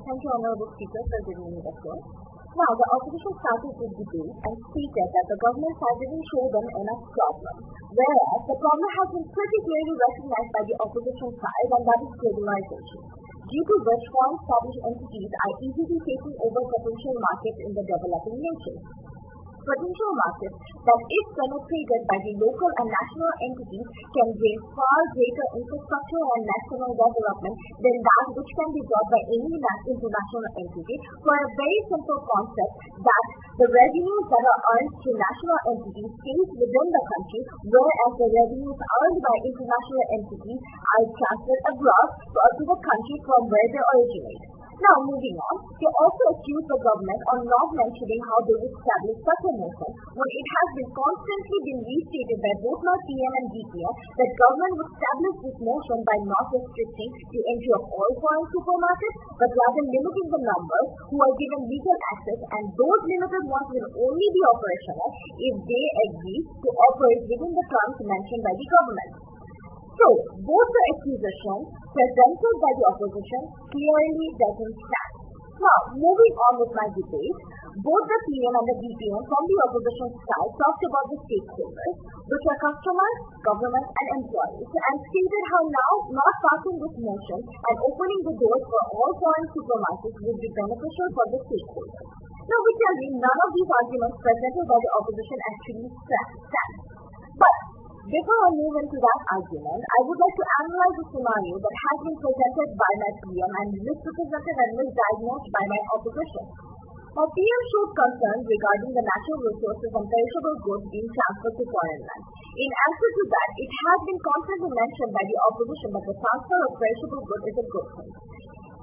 Thank you, Honorable Speaker, for giving me the floor. Now, the opposition started with debate and stated that the government side didn't show them enough problem, whereas the problem has been pretty clearly recognized by the opposition side, and that is globalization, due to which foreign established entities are easily taking over potential markets in the developing nations. Potential markets that, if penetrated by the local and national entities, can bring far greater infrastructure and national development than that which can be brought by any international entity, for a very simple concept that the revenues that are earned through national entities stays within the country, whereas the revenues earned by international entities are transferred abroad to the country from where they originate. Now, moving on, they also accuse the government on not mentioning how they would establish such a motion when it has been constantly been restated by both my PM and DPM that government would establish this motion by not restricting the entry of all foreign supermarkets, but rather limiting the numbers who are given legal access, and those limited ones will only be operational if they agree to operate within the terms mentioned by the government. So, both the accusations presented by the opposition clearly doesn't stand. Now, moving on with my debate, both the PM and the DPM from the opposition side talked about the stakeholders, which are customers, government and employees, and stated how now not passing this motion and opening the doors for all foreign supermarkets would be beneficial for the stakeholders. Now, we tell you none of these arguments presented by the opposition actually stand. But before I move into that argument, I would like to analyze the scenario that has been presented by my PM and misrepresented and misdiagnosed by my opposition. My PM showed concern regarding the natural resources and perishable goods being transferred to foreign lands. In answer to that, it has been constantly mentioned by the opposition that the transfer of perishable goods is a good thing.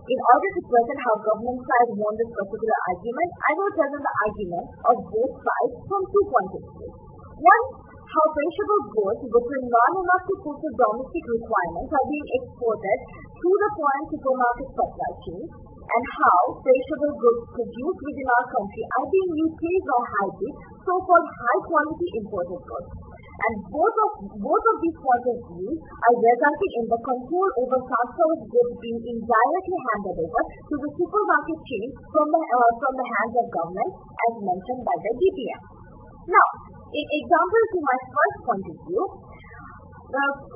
In order to present how government side won this particular argument, I will present the argument of both sides from 2 points of view. One, how perishable goods which are not enough to fulfill domestic requirements are being exported through the foreign supermarket supply chain, and how perishable goods produced within our country are being replaced by hybrid, so-called high-quality imported goods. And both of these points of view are resulting in the control over transfer of goods being indirectly handed over to the supermarket chain from the hands of government, as mentioned by the DPM. Now, in example to my first point of view,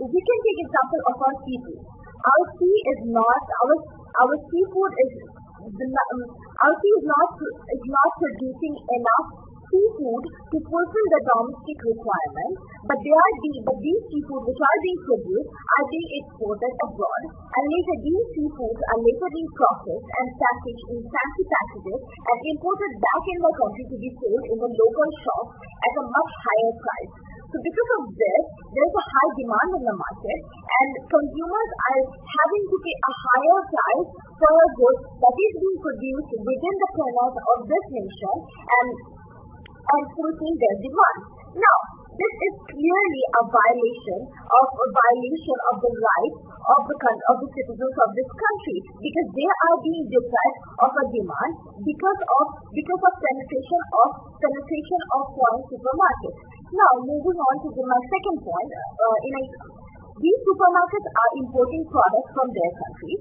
we can take example of our seafood. Our sea is not producing enough seafood to fulfill the domestic requirements, but these seafood which are being produced are being exported abroad, and later these seafoods are later being processed and packaged in fancy packages and imported back in the country to be sold in the local shops at a much higher price. So because of this, there is a high demand in the market, and consumers are having to pay a higher price for a good that is being produced within the premise of this nation and fulfill their demand. Now, this is clearly a violation of the rights of the citizens of this country, because they are being deprived of a demand because of penetration of foreign supermarkets. Now, moving on to my second point, these supermarkets are importing products from their country.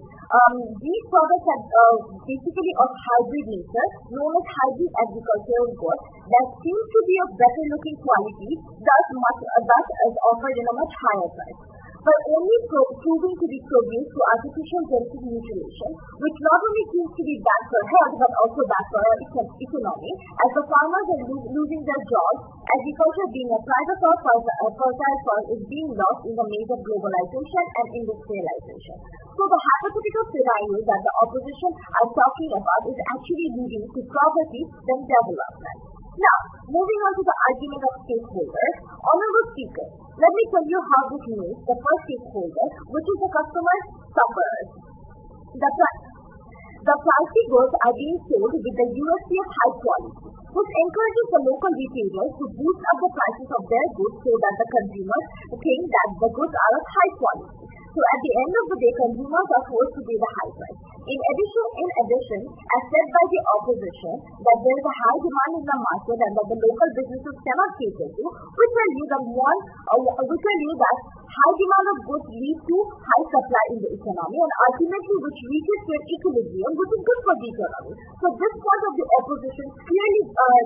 These products are basically of hybrid nature, known as hybrid agricultural goods, that seem to be of better looking quality, thus is offered in a much higher price, but only proving to be produced through artificial genetic mutilation, which not only seems to be bad for health but also bad for our economy, as the farmers are losing their jobs. Agriculture, being a private or fertile soil, is being lost in the maze of globalization and industrialization. So the hypothetical scenario that the opposition are talking about is actually leading to poverty than development. Now, moving on to the argument of stakeholders, Honorable Speaker, let me tell you how this makes the first stakeholder, which is the customer, suffers. The pricey goods are being sold with the USP of high quality, which encourages the local retailers to boost up the prices of their goods so that the consumers think that the goods are of high quality. So at the end of the day, consumers are forced to pay the high price. In addition, as said by the opposition, that there is a high demand in the market and that the local businesses cannot cater to, we tell you that high demand of goods leads to high supply in the economy and ultimately which reaches to an equilibrium which is good for the economy. So this part of the opposition clearly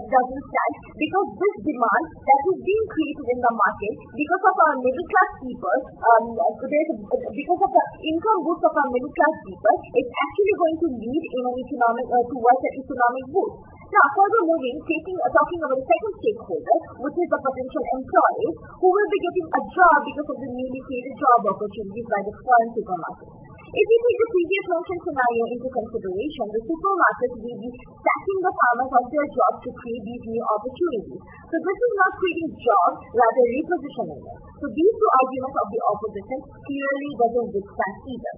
doesn't stand because this demand that is being created in the market because of our middle class people, because of the income boost of our middle class people, it's actually going to lead in an economic towards an economic boost. Now, further moving, talking about the second stakeholder, which is the potential employees who will be getting a job because of the newly created job opportunities by the foreign supermarkets. If we take the previous mentioned scenario into consideration, the supermarkets will be stacking the farmers of their jobs to create these new opportunities. So this is not creating jobs, rather repositioning them. So these two arguments of the opposition clearly doesn't withstand either.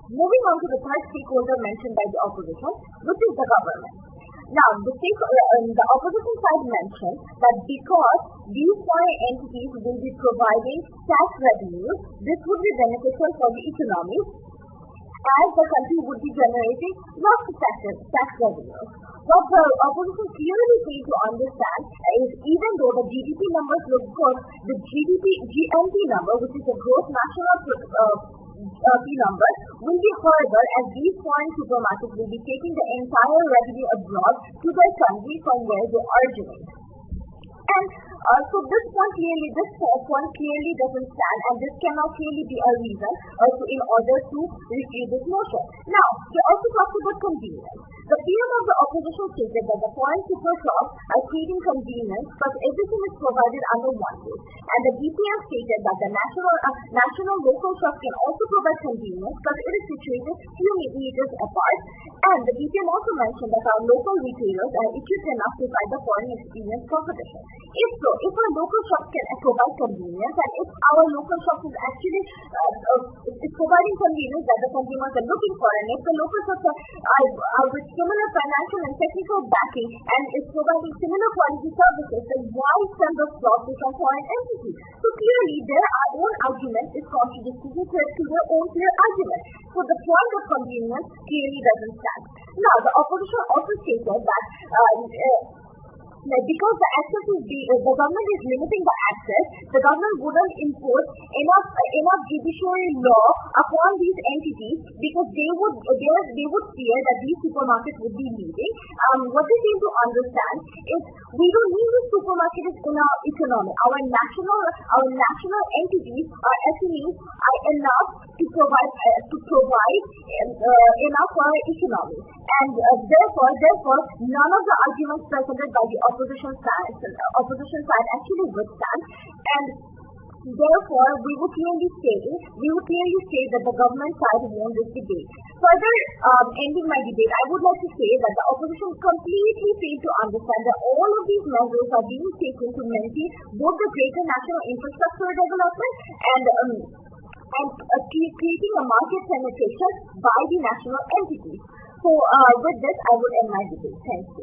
Moving on to the third stakeholder mentioned by the opposition, which is the government. Now, the opposition side mentioned that because these foreign entities will be providing tax revenues, this would be beneficial for the economy as the country would be generating lots of tax revenues. What the opposition clearly fails to understand is even though the GDP numbers look good, the GNP number, which is the gross national number, will be horrible as these foreign supermarkets will be taking the entire revenue abroad to their country from where they originate. And so this point clearly doesn't stand, and this cannot really be a reason in order to refute this motion. Now, we also talked about convenience. The PM of the opposition stated that the foreign super shops are creating convenience, but everything is provided under one roof. And the DPM stated that the national local shops can also provide convenience, but it is situated few meters apart. And the DPM also mentioned that our local retailers are equipped enough to fight the foreign experience competition. If so, if our local shops can provide convenience, and if our local shops is actually providing convenience that the consumers are looking for, and if the local shops are with similar financial and technical backing and is providing similar quality services, then why send those jobs to some foreign entity? So clearly, their own argument is contradictory to their own clear argument. So the point of convenience clearly doesn't stand. Now, the opposition also stated that because the government is limiting the access, the government wouldn't impose enough judiciary law upon these entities because they would fear that these supermarkets would be leaving. What they seem to understand is we don't need these supermarkets in our economy. Our national entities, our SMEs, are enough to provide enough for our economy. And therefore, none of the arguments presented by the opposition side actually withstand, and therefore we would clearly say that the government side won this debate. Further ending my debate, I would like to say that the opposition completely failed to understand that all of these measures are being taken to maintain both the greater national infrastructure development and creating a market penetration by the national entities. So with this, I would end my debate. Thank you.